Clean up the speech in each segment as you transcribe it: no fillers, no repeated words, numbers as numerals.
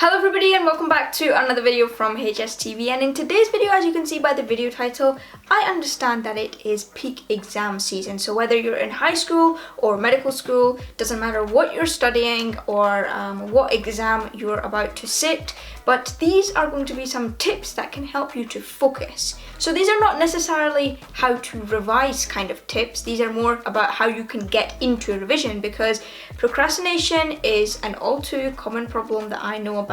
Hello everybody and welcome back to another video from HSTV, and in today's video, as you can see by the video title, I understand that it is peak exam season. So whether you're in high school or medical school, doesn't matter what you're studying or what exam you're about to sit, but these are going to be some tips that can help you to focus. So these are not necessarily how to revise kind of tips, these are more about how you can get into a revision, because procrastination is an all too common problem that I know about.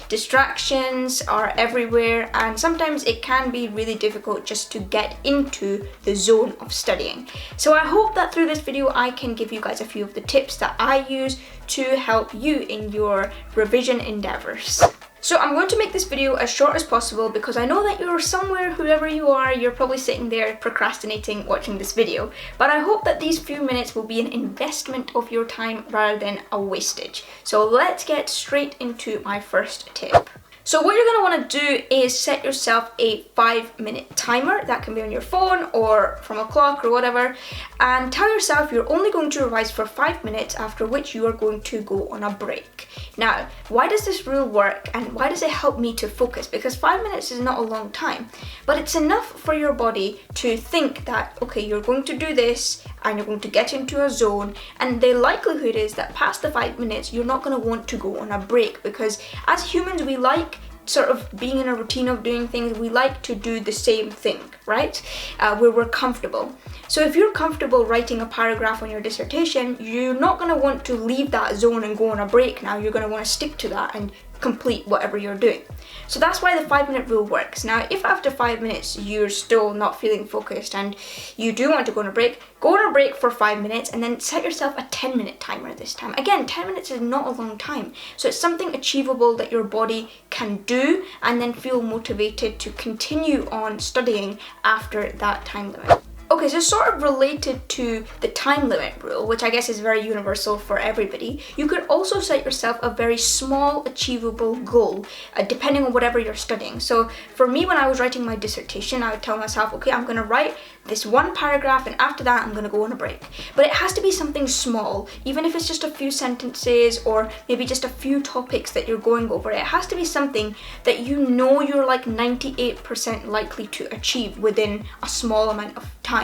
Distractions are everywhere and sometimes it can be really difficult just to get into the zone of studying. So I hope that through this video I can give you guys a few of the tips that I use to help you in your revision endeavors. So I'm going to make this video as short as possible because I know that you're somewhere, whoever you are, you're probably sitting there procrastinating watching this video. But I hope that these few minutes will be an investment of your time rather than a wastage. So let's get straight into my first tip. So what you're going to want to do is set yourself a 5-minute timer. That can be on your phone or from a clock or whatever, and tell yourself you're only going to revise for 5 minutes, after which you are going to go on a break. Now, why does this rule work and why does it help me to focus? Because 5 minutes is not a long time, but it's enough for your body to think that, okay, you're going to do this and you're going to get into a zone, and the likelihood is that past the 5 minutes you're not going to want to go on a break, because as humans we like sort of being in a routine of doing things. We like to do the same thing, right? Where we're comfortable. So if you're comfortable writing a paragraph on your dissertation, you're not going to want to leave that zone and go on a break now. You're going to want to stick to that and complete whatever you're doing. So that's why the 5-minute rule works. Now, if after 5 minutes you're still not feeling focused and you do want to go on a break for 5 minutes and then set yourself a 10-minute timer this time. Again, 10 minutes is not a long time. So it's something achievable that your body can do and then feel motivated to continue on studying after that time limit. Okay, so sort of related to the time limit rule, which I guess is very universal for everybody, you could also set yourself a very small achievable goal, depending on whatever you're studying. So for me, when I was writing my dissertation, I would tell myself, okay, I'm going to write this one paragraph and after that I'm going to go on a break. But it has to be something small, even if it's just a few sentences or maybe just a few topics that you're going over. It has to be something that you know you're like 98% likely to achieve within a small amount of time.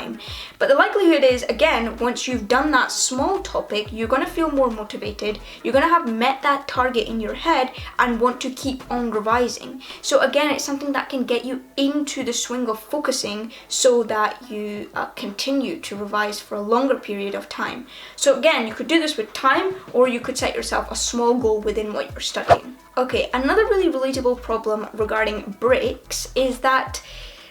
But the likelihood is, again, once you've done that small topic, you're going to feel more motivated, you're going to have met that target in your head and want to keep on revising. So again, it's something that can get you into the swing of focusing so that you continue to revise for a longer period of time. So again, you could do this with time, or you could set yourself a small goal within what you're studying. Okay, another really relatable problem regarding breaks is that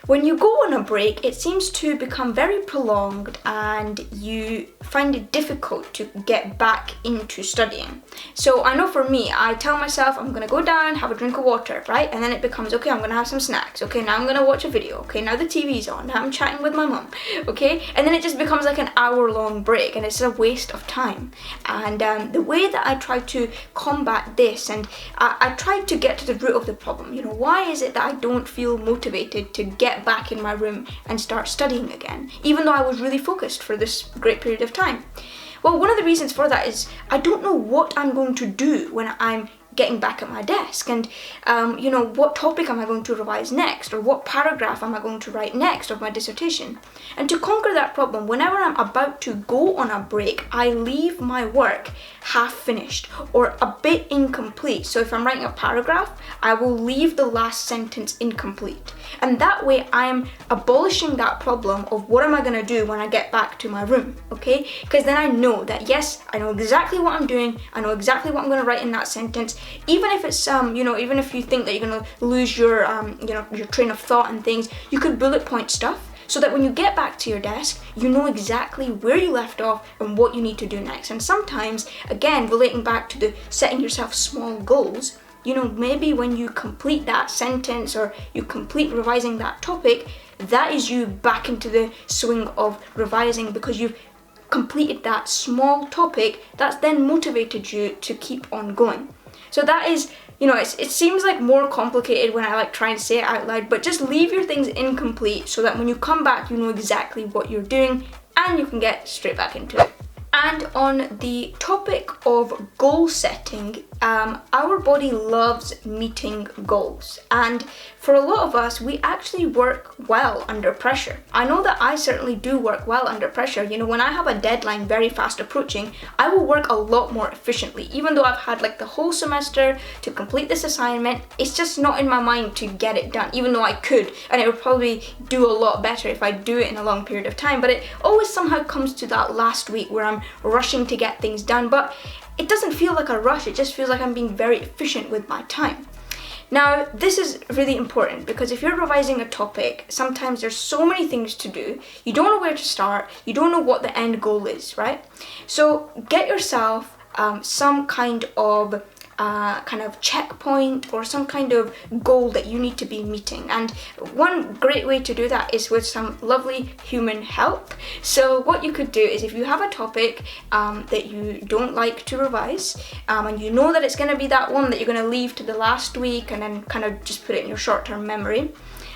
when you go on a break, it seems to become very prolonged and you find it difficult to get back into studying. So I know for me, I tell myself I'm going to go down, have a drink of water, right? And then it becomes, okay, I'm going to have some snacks. Okay, now I'm going to watch a video. Okay, now the TV's on. Now I'm chatting with my mum. Okay, and then it just becomes like an hour-long break and it's a waste of time. And the way that I try to combat this, and I try to get to the root of the problem. You know, why is it that I don't feel motivated to get back in my room and start studying again, even though I was really focused for this great period of time? Well, one of the reasons for that is I don't know what I'm going to do when I'm getting back at my desk, and you know, what topic am I going to revise next, or what paragraph am I going to write next of my dissertation? And to conquer that problem, whenever I'm about to go on a break, I leave my work half finished or a bit incomplete. So if I'm writing a paragraph, I will leave the last sentence incomplete, and that way I'm abolishing that problem of what am I going to do when I get back to my room. Okay, because then I know that, yes, I know exactly what I'm doing, I know exactly what I'm going to write in that sentence. Even if it's you know, even if you think that you're going to lose your you know, your train of thought and things, you could bullet point stuff so that when you get back to your desk, you know exactly where you left off and what you need to do next. And sometimes, again, relating back to the setting yourself small goals, you know, maybe when you complete that sentence or you complete revising that topic, that is you back into the swing of revising because you've completed that small topic that's then motivated you to keep on going. So that is, you know, it seems like more complicated when I like try and say it out loud, but just leave your things incomplete so that when you come back, you know exactly what you're doing and you can get straight back into it. And on the topic of goal setting, our body loves meeting goals. And for a lot of us, we actually work well under pressure. I know that I certainly do work well under pressure. You know, when I have a deadline very fast approaching, I will work a lot more efficiently. Even though I've had like the whole semester to complete this assignment, it's just not in my mind to get it done, even though I could. And it would probably do a lot better if I do it in a long period of time. But it always somehow comes to that last week where I'm rushing to get things done. But it doesn't feel like a rush, it just feels like I'm being very efficient with my time. Now, this is really important because if you're revising a topic, sometimes there's so many things to do, you don't know where to start, you don't know what the end goal is, right? So get yourself some kind of checkpoint or some kind of goal that you need to be meeting. And one great way to do that is with some lovely human help. So what you could do is, if you have a topic that you don't like to revise, and you know that it's going to be that one that you're going to leave to the last week and then kind of just put it in your short-term memory,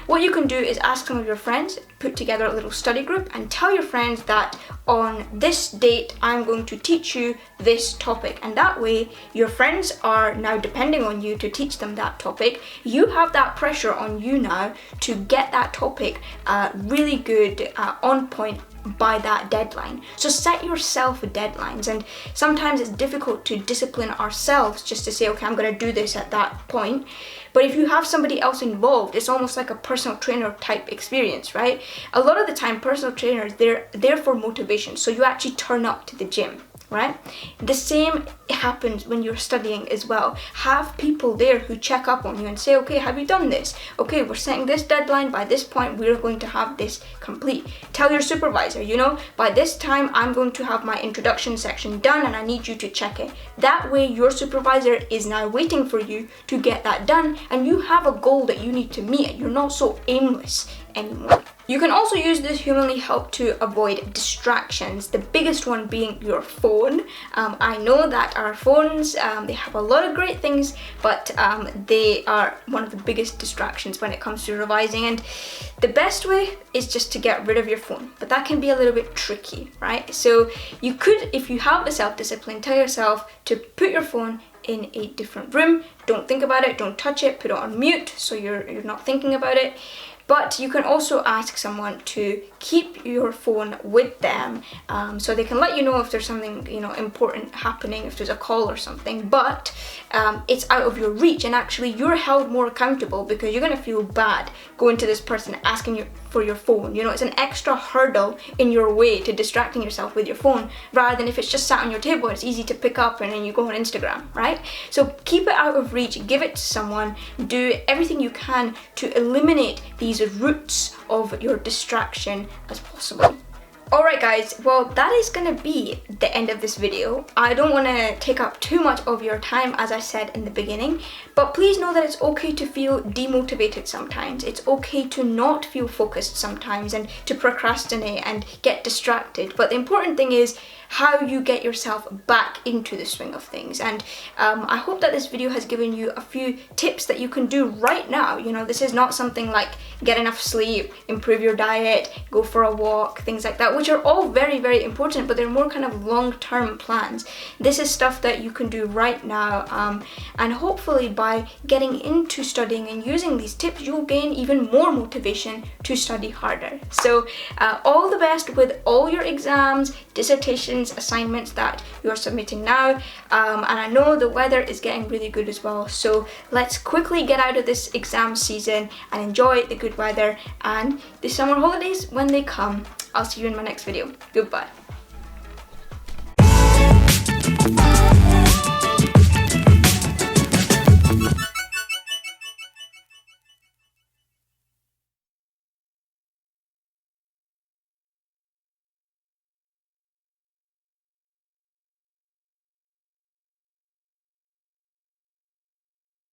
what you can do is ask some of your friends, put together a little study group and tell your friends that on this date I'm going to teach you this topic. And that way your friends are now depending on you to teach them that topic. You have that pressure on you now to get that topic really good, on point by that deadline. So set yourself deadlines, and sometimes it's difficult to discipline ourselves just to say, okay, I'm going to do this at that point. But if you have somebody else involved, it's almost like a personal trainer type experience, right? A lot of the time, personal trainers, they're there for motivation. So you actually turn up to the gym, right? The same happens when you're studying as well. Have people there who check up on you and say, okay, have you done this? Okay, we're setting this deadline. By this point, we're going to have this complete. Tell your supervisor, you know, by this time, I'm going to have my introduction section done and I need you to check it. That way, your supervisor is now waiting for you to get that done, and you have a goal that you need to meet. You're not so aimless anymore. You can also use this humanly help to avoid distractions, the biggest one being your phone. I know that our phones, they have a lot of great things, but they are one of the biggest distractions when it comes to revising. And the best way is just to get rid of your phone, but that can be a little bit tricky, right? So you could, if you have the self-discipline, tell yourself to put your phone in a different room. Don't think about it, don't touch it, put it on mute so you're not thinking about it. But you can also ask someone to keep your phone with them, so they can let you know if there's something, you know, important happening, if there's a call or something, but it's out of your reach, and actually you're held more accountable because you're going to feel bad going to this person asking you for your phone. You know, it's an extra hurdle in your way to distracting yourself with your phone, rather than if it's just sat on your table, it's easy to pick up and then you go on Instagram, right? So keep it out of reach, give it to someone, do everything you can to eliminate these roots of your distraction as possible. Alright guys, well that is gonna be the end of this video. I don't want to take up too much of your time, as I said in the beginning, but please know that it's okay to feel demotivated sometimes. It's okay to not feel focused sometimes and to procrastinate and get distracted, but the important thing is how you get yourself back into the swing of things. And I hope that this video has given you a few tips that you can do right now. You know, this is not something like get enough sleep, improve your diet, go for a walk, things like that, which are all very, very important, but they're more kind of long-term plans. This is stuff that you can do right now, and hopefully by getting into studying and using these tips, you'll gain even more motivation to study harder. So all the best with all your exams, dissertations, assignments that you're submitting now, and I know the weather is getting really good as well, so let's quickly get out of this exam season and enjoy the good weather and the summer holidays when they come. I'll see you in my next video. Goodbye.